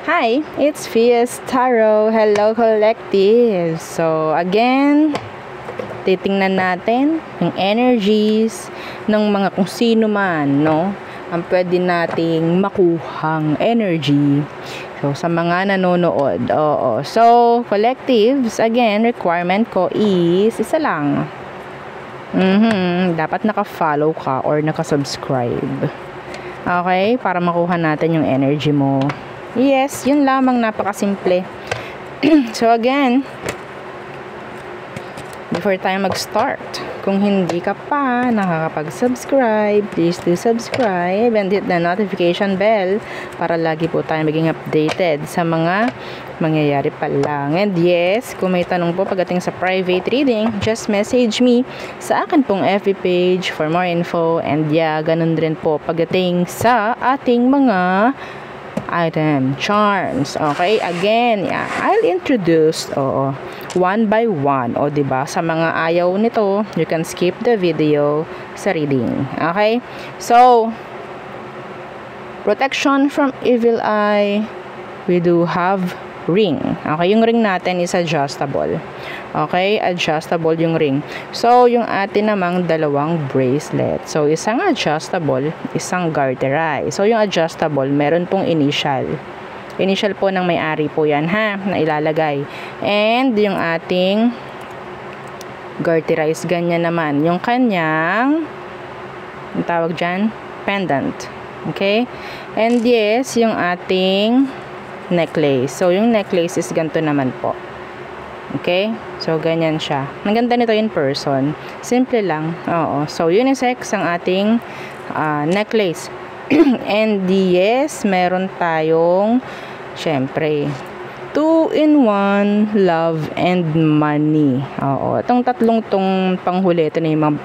Hi, it's Fias Tarot. Hello, collective. So, again, titingnan natin yung energies ng mga kung sino man, no? Ang pwede nating makuhang energy. So, sa mga nanonood. Oo. So, collectives, again, requirement ko is isa lang. Dapat naka-follow ka or naka-subscribe. Okay? Para makuha natin yung energy mo. Yes, yun lamang, napakasimple. So again, before tayo mag-start, kung hindi ka pa nakakapag-subscribe, please do subscribe and hit the notification bell para lagi po tayo maging updated sa mga mangyayari pa lang. And yes, kung may tanong po pagdating sa private reading, just message me sa akin pong FB page for more info. And yeah, ganun rin po pagdating sa ating mga item charms. Okay, again, yeah, I'll introduce one by one. O diba, sa mga ayaw nito, you can skip the video sa reading. Okay, so protection from evil eye, we do have ring. Okay, yung ring natin is adjustable. Okay, adjustable yung ring. So, yung atin namang dalawang bracelet. So, isang adjustable, isang garterized. So, yung adjustable, meron pong initial. Initial po ng may-ari po yan, ha, na ilalagay. And, yung ating garterized, ganyan naman. Yung kanyang, ang tawag dyan, pendant. Okay? And yes, yung ating necklace. So, yung necklace is ganito naman po. Okay? So, ganyan siya. Ang ganda nito in person. Simple lang. Oo. So, unisex ang ating necklace. And yes, meron tayong, syempre, 2-in-1 love and money. Oo. Itong tatlong tong panghuli, ito na yung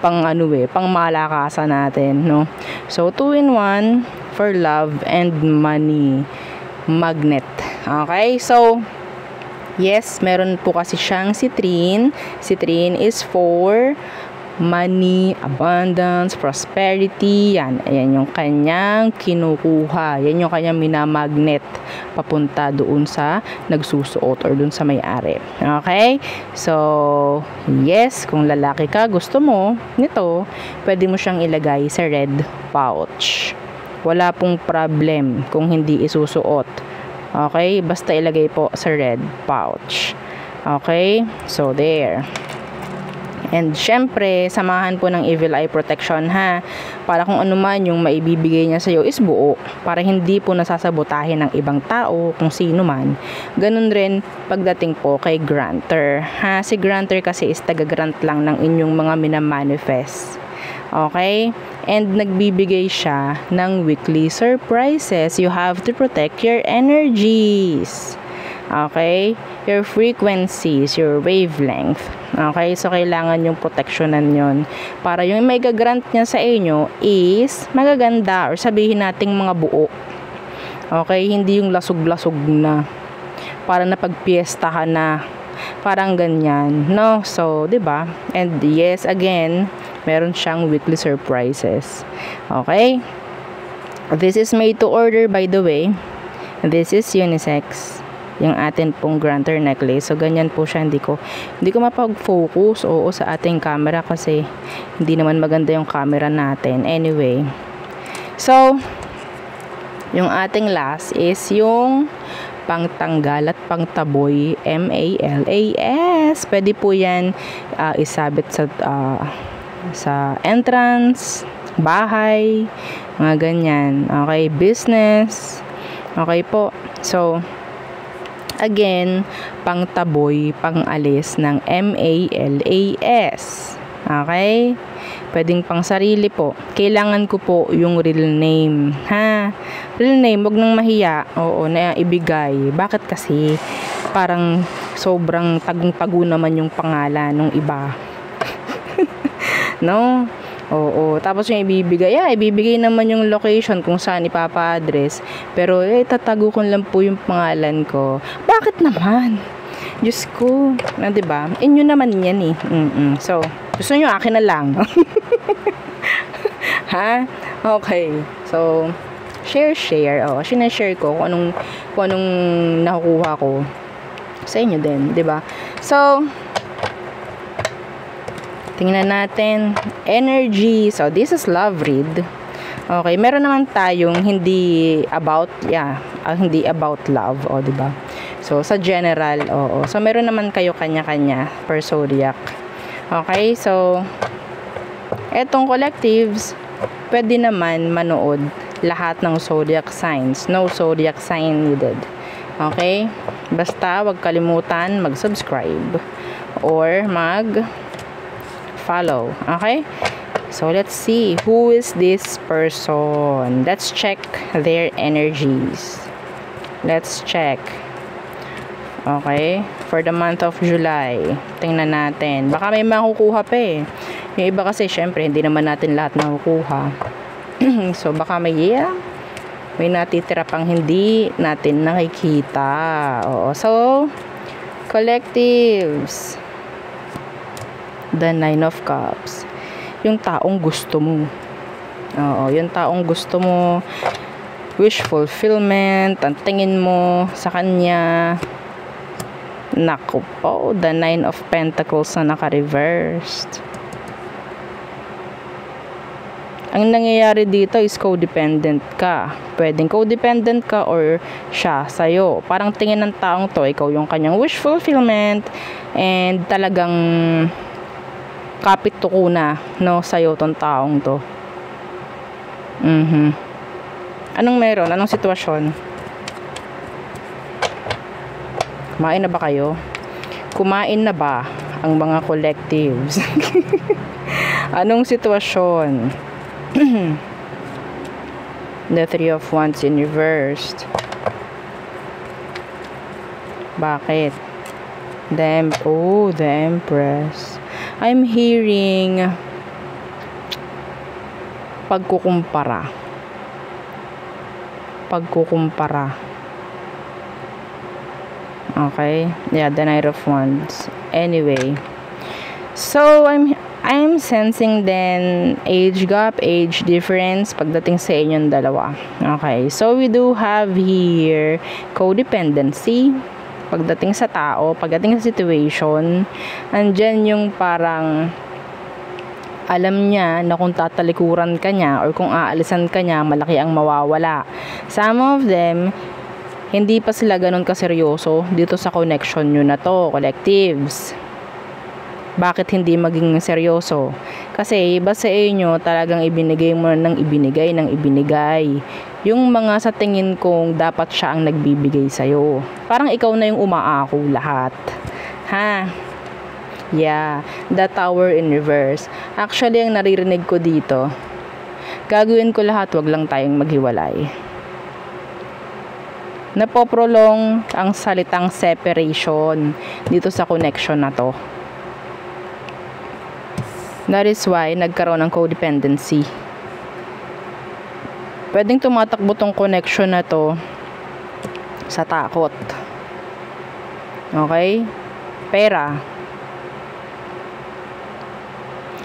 pang malakasan natin, no? So, 2-in-1 for love and money. Magnet. Okay? So, yes, meron po kasi siyang citrine. Citrine is for money, abundance, prosperity. Yan. Ayan yung kanyang kinukuha. Yan yung kanyang minamagnet papunta doon sa nagsusuot or doon sa may-ari. Okay? So, yes, kung lalaki ka, gusto mo nito, pwede mo siyang ilagay sa red pouch. Wala pong problem kung hindi isusuot. Okay, basta ilagay po sa red pouch. Okay, so there. And syempre, samahan po ng evil eye protection, ha. Para kung ano man yung maibibigay niya sa iyo is buo. Para hindi po nasasabotahin ng ibang tao, kung sino man. Ganun rin pagdating po kay granter. Ha, si granter kasi is taga-grant lang ng inyong mga minamanifest. Okay? And nagbibigay siya ng weekly surprises. You have to protect your energies. Okay? Your frequencies, your wavelength. Okay? So, kailangan yung protectionan yon para yung may gagrant niya sa inyo is magaganda or sabihin nating mga buo. Okay? Hindi yung lasog-lasog na. Para napagpiestahan na. Parang ganyan. No? So, 'di ba? And yes, again, meron siyang weekly surprises. Okay? This is made to order, by the way. This is unisex. Yung atin pong granter necklace. So, ganyan po siya. Hindi ko mapag-focus sa ating camera kasi hindi naman maganda yung camera natin. Anyway. So, yung ating last is yung pangtanggal at pangtaboy, MALAS. Pwede po yan isabit sa entrance, bahay, mga ganyan. Okay, business. Okay po. So, again, pangtaboy, pangalis ng MALAS. Okay? Pwedeng pang sarili po. Kailangan ko po yung real name. Ha? Real name, wag nang mahiya. Oo, na ibigay. Bakit kasi? Parang sobrang tagong-tago naman yung pangalan ng iba. No? Oo. Tapos yung ibibigay naman yung location kung saan ipapa-address. Pero, tatago ko lang po yung pangalan ko. Bakit naman? Diyos ko. Na, diba? Inyo naman yan eh. So, gusto nyo akin na lang. Ha? Okay. So, Share. Oh, sinashare ko kung anong nakukuha ko sa inyo din, 'di ba? So, tingnan natin energy. So, this is love read. Okay, meron naman tayong hindi about love, oh, 'di ba? So, sa general, oo. So, meron naman kayo kanya-kanya per zodiac. Okay, so etong collectives, pwede naman manood lahat ng zodiac signs. No zodiac sign needed. Okay? Basta wag kalimutan mag-subscribe or mag-follow. Okay? So, let's see. Who is this person? Let's check their energies. Let's check. Okay? For the month of July. Tingnan natin. Baka may makukuha pa eh. Yung iba kasi, syempre, hindi naman natin lahat nakukuha. So, baka may natitira pang hindi natin nakikita. Oo. So, collectives. The 9 of Cups. Yung taong gusto mo. Oo. Yung taong gusto mo. Wish fulfillment. Ang tingin mo sa kanya. Naku po. The 9 of Pentacles na naka-reversed. Ang nangyayari dito is codependent ka. Pwedeng codependent ka or siya sa'yo. Parang tingin ng taong to, ikaw yung kanyang wish fulfillment and talagang kapit tuko na, no, sa'yo tong taong to. Anong meron? Anong sitwasyon? Kumain na ba kayo? Kumain na ba ang mga collectives? Anong sitwasyon? The 3 of Wands in reversed. Bakit? The Empress. I'm hearing pagkukumpara. Okay? Yeah, the Knight of Wands. Anyway. So, I'm sensing then age gap, age difference pagdating sa inyong dalawa. Okay, so we do have here codependency pagdating sa tao, pagdating sa situation. Andyan yung parang alam niya na kung tatalikuran ka niya or kung aalisan ka niya, malaki ang mawawala. Some of them, hindi pa sila ganun kaseryoso dito sa connection nyo na to, collectives. Bakit hindi maging seryoso? Kasi iba sa inyo talagang ibinigay mo ng ibinigay. Yung mga sa tingin kong dapat siya ang nagbibigay sa'yo. Parang ikaw na yung umaako lahat. Ha? Yeah. The Tower in reverse. Actually, ang naririnig ko dito, gagawin ko lahat, wag lang tayong maghiwalay. Napoprolong ang salitang separation dito sa connection na to. That is why nagkaroon ng codependency. Pwedeng tumatakbo tong connection na to sa takot. Okay? Pera.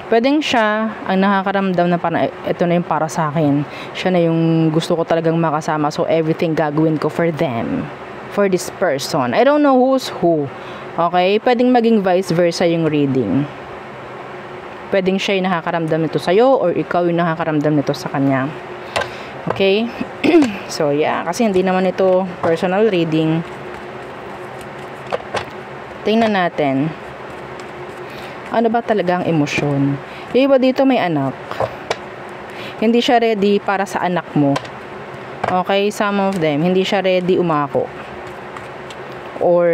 Pwedeng siya ang nakakaramdam na parang ito na yung para sa akin. Siya na yung gusto ko talagang makasama. So everything gagawin ko for them. For this person. I don't know who's who. Okay? Pwedeng maging vice versa yung reading. Pwedeng siya yung nakakaramdam nito sa'yo or ikaw yung nakakaramdam nito sa kanya. Okay? So, yeah. Kasi hindi naman ito personal reading. Tingnan natin. Ano ba talaga ang emosyon? Yung iba dito may anak. Hindi siya ready para sa anak mo. Okay? Some of them, hindi siya ready umako. Or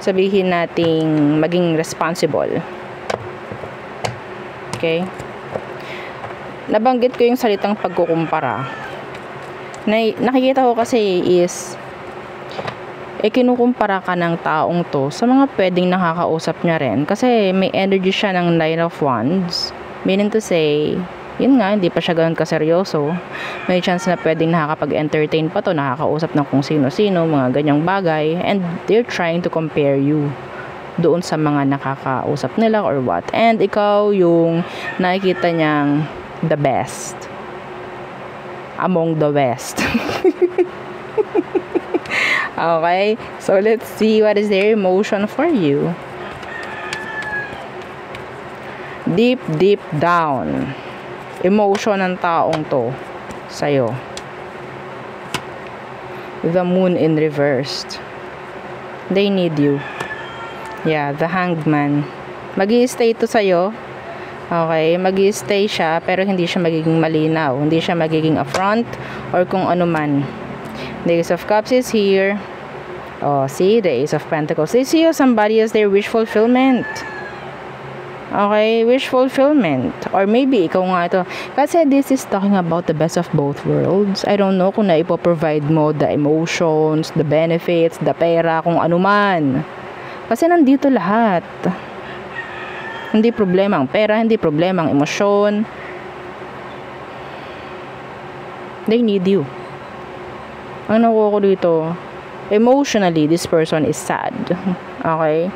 sabihin nating maging responsible. Okay? Nabanggit ko yung salitang pagkukumpara. Nakikita ko kasi is kinukumpara ka ng taong to sa mga pwedeng nakakausap niya rin. Kasi may energy siya ng 9 of Wands. Meaning to say, yun nga, hindi pa siya ganun kaseryoso. May chance na pwedeng nakakapag-entertain pa to, nakakausap ng kung sino-sino, mga ganyang bagay. And they're trying to compare you doon sa mga nakakausap nila or what. And ikaw yung nakikita niyang the best. among the West. Okay, so let's see what is their emotion for you. Deep, deep down, emotion ng taong to sa'yo. The moon in reversed. They need you. Yeah, the hanged man. Mag-i-stay to sa'yo. Okay, mag-i-stay siya, pero hindi siya magiging malinaw. Hindi siya magiging affront or kung ano man. The Ace of Cups is here. Oh, see, the Ace of Pentacles. They see you somebody as their wish fulfillment. Okay, wish fulfillment. Or maybe, ikaw nga ito. Kasi this is talking about the best of both worlds. I don't know kung na-ipoprovide mo the emotions, the benefits, the pera, kung ano man. Kasi nandito lahat. Hindi problema ang pera, hindi problema ang emosyon. They need you. Ang nakuha ko dito, emotionally, this person is sad. Okay?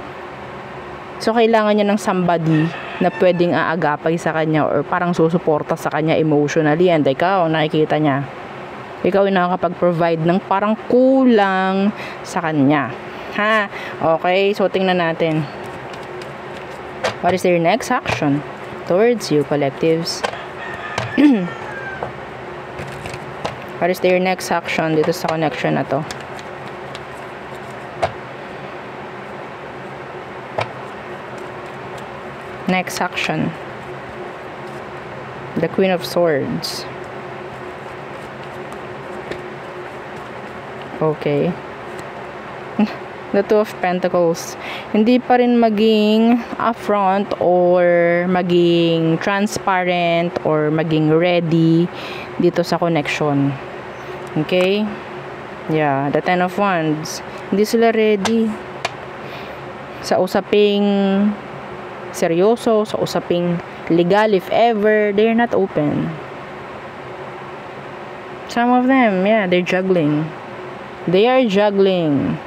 So, kailangan niya ng somebody na pwedeng aagapay sa kanya or parang susuporta sa kanya emotionally. And ikaw, nakikita niya. Ikaw yung nakakapag-provide ng parang kulang sa kanya. Ha? Okay? So, tingnan natin. What is their next action towards you, collectives? What is their next action dito sa connection na to? Next action. The Queen of Swords. Okay. The Two of Pentacles. Hindi pa rin maging upfront or maging transparent or maging ready dito sa connection. Okay? Yeah, the Ten of Wands. Hindi sila ready sa usaping seryoso, sa usaping legal, if ever. They're not open. Some of them, yeah, they're juggling. They are juggling.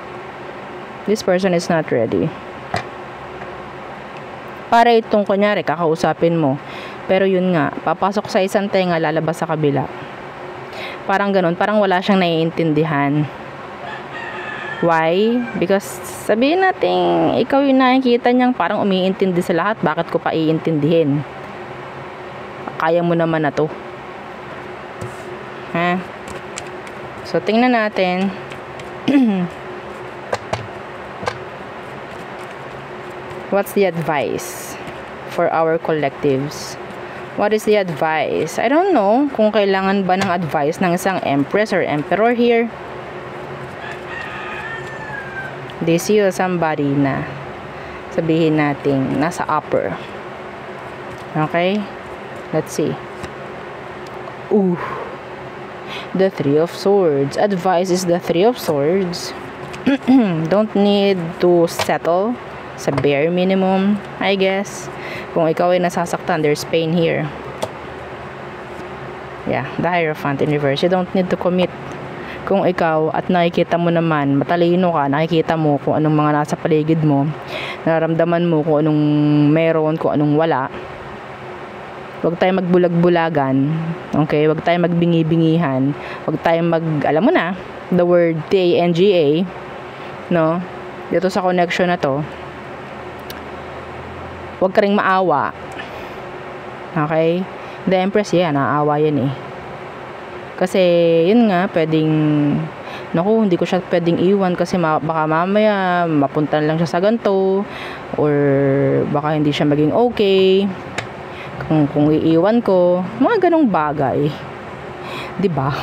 This person is not ready. Para itong kunyari, kakausapin mo. Pero yun nga, papasok sa isang tenga, lalabas sa kabila. Parang ganun, parang wala siyang naiintindihan. Why? Because sabihin natin, ikaw yung nakikita niyang parang umiintindi sa lahat, bakit ko pa iintindihin? Kaya mo naman na to. Ha? So, tingnan natin. What's the advice for our collectives? What is the advice? I don't know kung kailangan ba ng advice ng isang Empress or Emperor here. They see you somebody na sabihin natin nasa upper. Okay? Let's see. Ooh. The Three of Swords. Advice is the Three of Swords. Don't need to settle sa bare minimum, I guess. Kung ikaw ay nasasaktan, there's pain here. Yeah, the Hierophant in reverse. You don't need to commit. Kung ikaw at nakikita mo naman, matalino ka, nakikita mo kung anong mga nasa paligid mo, nararamdaman mo kung anong meron, kung anong wala. Huwag tayong magbulag-bulagan. Okay? Huwag tayong magbingi-bingihan. Huwag tayong alam mo na, the word T-A-N-G-A, no? Dito sa connection na to, huwag ka ring maawa. Okay? The Empress, yeah, naawa yan eh. Kasi, yun nga, pwedeng, naku, hindi ko siya pwedeng iwan kasi baka mamaya, mapunta lang siya sa ganito, or baka hindi siya maging okay, kung iiwan ko, mga ganong bagay. Diba?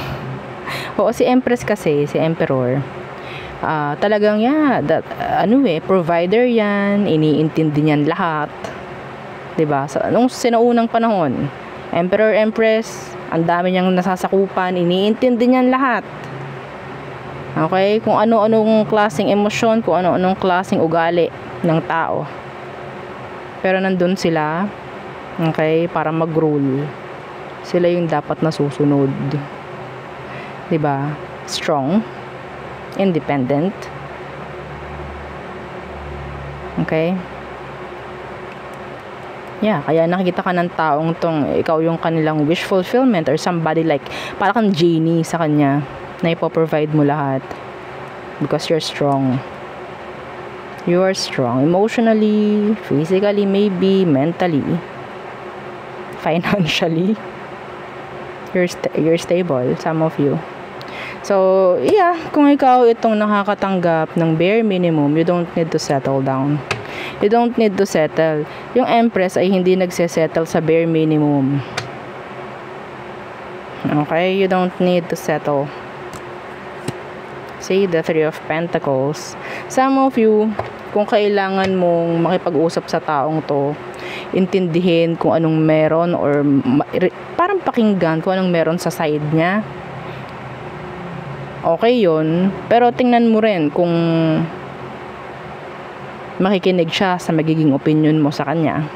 Oo, si Empress kasi, si Emperor, talagang provider yan, iniintindi niyan lahat. 'Di ba? Nung sinaunang panahon, Emperor, Empress, ang dami niyang nasasakupan, iniintindi niyan lahat. Okay? Kung ano-anong klaseng emosyon, kung ano-anong klaseng ugali ng tao. Pero nandun sila, okay, para mag-rule. Sila yung dapat nasusunod. 'Di ba? Strong, independent. Okay? Yeah, kaya nakikita ka ng taong tong ikaw yung kanilang wish fulfillment or somebody like para kang genie sa kanya na ipoprovide mo lahat because you're strong. You are strong emotionally, physically, maybe mentally, financially. You're stable, some of you. So, yeah, kung ikaw itong nakakatanggap ng bare minimum, you don't need to settle down. You don't need to settle. Yung Empress ay hindi nagsesettle sa bare minimum. Okay? You don't need to settle. See, the Three of Pentacles. Some of you, kung kailangan mong makipag-usap sa taong to, intindihin kung anong meron or parang pakinggan kung anong meron sa side niya. Okay yun. Pero tingnan mo rin kung makikinig siya sa magiging opinion mo sa kanya.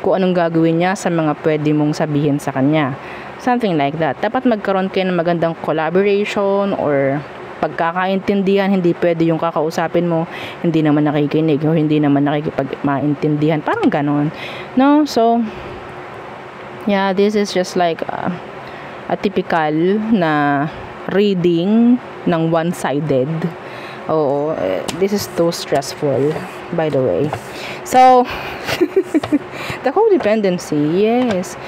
Kung anong gagawin niya sa mga pwede mong sabihin sa kanya. Something like that. Dapat magkaroon kayo ng magandang collaboration or pagkakaintindihan. Hindi pwede yung kakausapin mo, hindi naman nakikinig o hindi naman nakikipag-maintindihan. Parang ganon. No? So, yeah, this is just like a typical na reading ng one-sided. Oo, this is too stressful, by the way. So, the codependency, yes.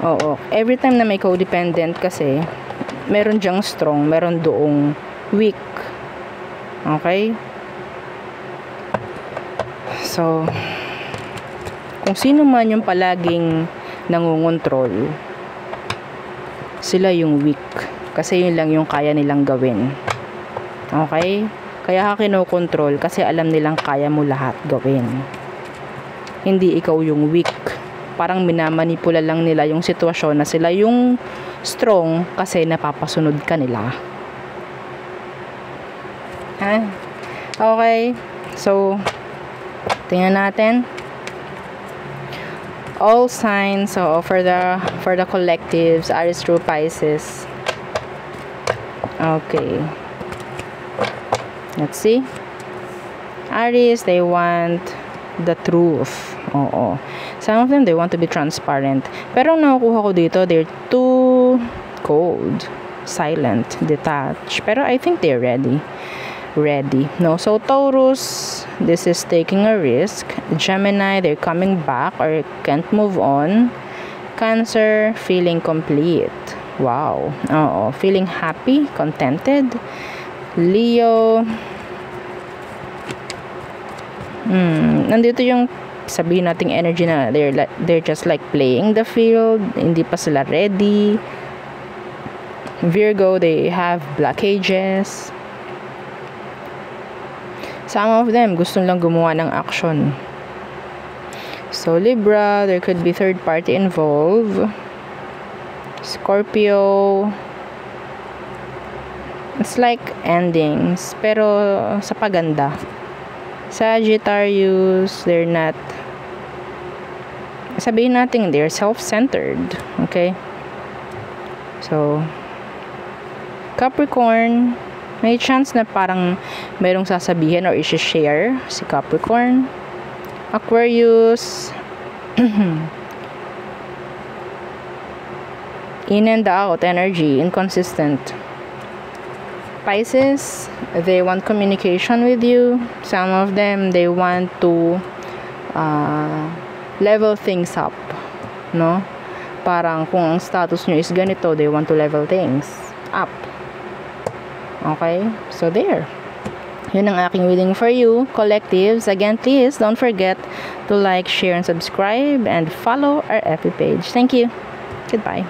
Oo, every time na may codependent kasi, meron diyang strong, meron doong weak. Okay? So, kung sino man yung palaging nangungontrol, sila yung weak. Kasi yun lang yung kaya nilang gawin. Okay? Kaya ka kinokontrol kasi alam nilang kaya mo lahat gawin. Hindi ikaw yung weak. Parang minamanipula lang nila yung sitwasyon na sila yung strong kasi napapasunod ka nila. Okay. So, tingnan natin. All signs for the collectives, Aries through Pisces. Okay. Let's see. Aries, they want the truth. Oo. Some of them, they want to be transparent. Pero ang nakukuha ko dito, they're too cold, silent, detached. Pero I think they're ready. No? So, Taurus, this is taking a risk. Gemini, they're coming back or can't move on. Cancer, feeling complete. Wow. Oo. Feeling happy, contented. Leo, nandito yung sabihin nating energy na they're just like playing the field, hindi pa sila ready. Virgo, they have blockages. Some of them gusto lang gumawa ng action. So Libra, there could be third party involved. Scorpio, it's like endings, pero sa paganda. Sagittarius, they're not, sabihin natin, they're self-centered. Okay? So, Capricorn, may chance na parang merong sasabihin or i-share si Capricorn. Aquarius, in and out energy, inconsistent. Pisces, they want communication with you. Some of them, they want to level things up, no? Parang kung ang status nyo is ganito, they want to level things up. Okay? So there. Yun ang aking reading for you, collectives. Again, please don't forget to like, share, and subscribe, and follow our FB page. Thank you. Goodbye.